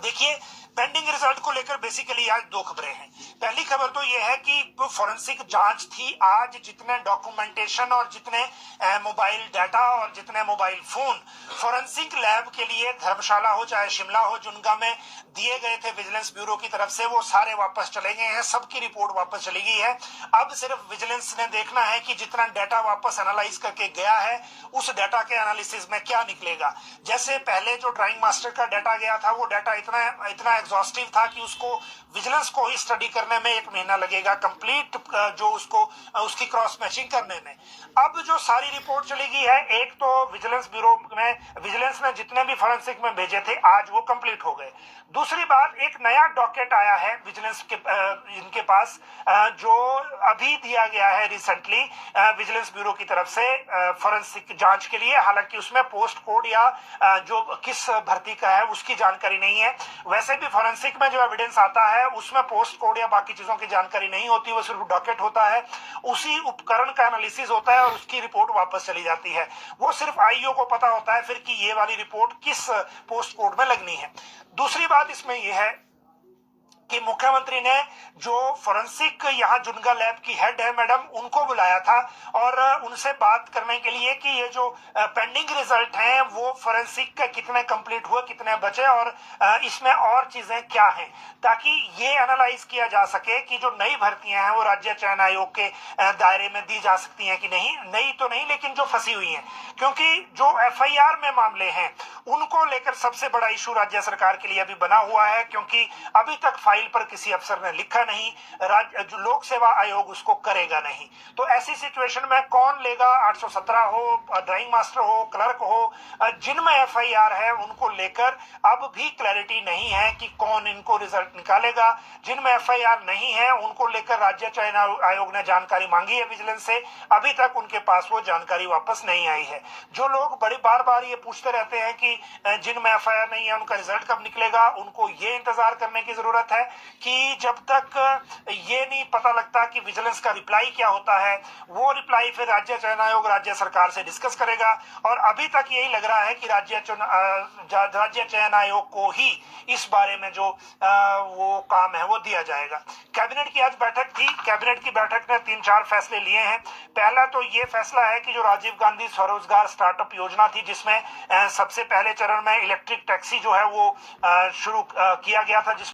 देखिए, pending result को लेकर बेसिकली आज दो खबरें हैं। पहली खबर तो यह है कि फॉरेंसिक जांच थी आज, जितने डॉक्यूमेंटेशन और जितने मोबाइल डाटा और जितने मोबाइल फोन फॉरेंसिक लैब के लिए धर्मशाला हो चाहे शिमला हो जुनगा में दिए गए थे विजिलेंस ब्यूरो की तरफ से, वो सारे वापस चले गए हैं। सबकी रिपोर्ट वापस चली गई है। अब सिर्फ विजिलेंस ने देखना है कि जितना डाटा वापस एनालाइज करके गया है उस डाटा के एनालिसिस में क्या निकलेगा। जैसे पहले जो ड्राइंग मास्टर का डाटा गया था, वो डाटा इतना एग्जॉस्टिव था कि उसको विजिलेंस को ही स्टडी करने में 1 महीना लगेगा, कंप्लीट जो उसकी क्रॉस मैचिंग करने में। अब जो सारी रिपोर्ट चली गई है, एक तो विजिलेंस ब्यूरो में विजिलेंस ने जितने भी फॉरेंसिक में भेजे थे आज वो कंप्लीट हो गए। दूसरी बात, एक नया डॉकेट आया है विजिलेंस के इनके पास, जो अभी दिया गया है रिसेंटली विजिलेंस ब्यूरो की तरफ से फॉरेंसिक जांच के लिए। हालांकि उसमें पोस्ट कोड या जो किस भर्ती का है उसकी जानकारी नहीं है। वैसे भी फॉरेंसिक में जो एविडेंस आता है उसमें पोस्ट कोड या बाकी चीजों की जानकारी नहीं होती, वो सिर्फ डॉकेट होता है, उसी उपकरण का एनालिसिस होता है और उसकी रिपोर्ट वापस चली जाती है। वो सिर्फ आईओ को पता होता है फिर कि ये वाली रिपोर्ट किस पोस्ट कोड में लगनी है। दूसरी बात इसमें यह है कि मुख्यमंत्री ने जो फॉरेंसिक यहाँ जुनगा लैब की हेड है मैडम, उनको बुलाया था और उनसे बात करने के लिए कि ये जो पेंडिंग रिजल्ट हैं वो फॉरेंसिक के कितने कंप्लीट हुए, कितने बचे और इसमें और चीजें क्या हैं, ताकि ये एनालाइज किया जा सके कि जो नई भर्तियां हैं वो राज्य चयन आयोग के दायरे में दी जा सकती हैं कि नहीं। नई तो नहीं, लेकिन जो फंसी हुई हैं, क्योंकि जो एफआईआर में मामले हैं उनको लेकर सबसे बड़ा इशू राज्य सरकार के लिए अभी बना हुआ है, क्योंकि अभी तक फाइल पर किसी अफसर ने लिखा नहीं, जो लोक सेवा आयोग उसको करेगा नहीं। तो ऐसी सिचुएशन में कौन लेगा? 817 हो, ड्राइंग मास्टर हो, क्लर्क हो, जिनमें एफआईआर है उनको लेकर अब भी क्लैरिटी नहीं है कि कौन इनको रिजल्ट निकालेगा। जिनमें एफआईआर नहीं है उनको लेकर राज्य चयन आयोग ने जानकारी मांगी है विजिलेंस से, अभी तक उनके पास वो जानकारी वापस नहीं आई है। जो लोग बड़ी बार बार ये पूछते रहते हैं कि जिनमें एफआईआर नहीं है उनका रिजल्ट कब निकलेगा, उनको ये इंतजार करने की जरूरत है कि जब तक ये नहीं पता लगता कि विजिलेंस का रिप्लाई क्या होता है, वो रिप्लाई फिर राज्य चयन आयोग राज्य सरकार से डिस्कस करेगा। और अभी तक यही लग रहा है कि राज्य चयन आयोग को ही इस बारे में जो वो काम है वो दिया जाएगा। कैबिनेट की आज बैठक थी। कैबिनेट की बैठक ने 3-4 फैसले लिए हैं। पहला तो ये फैसला है कि जो राजीव गांधी स्वरोजगार स्टार्टअप योजना थी, जिसमें सबसे पहले चरण में इलेक्ट्रिक टैक्सी जो है वो शुरू किया गया था,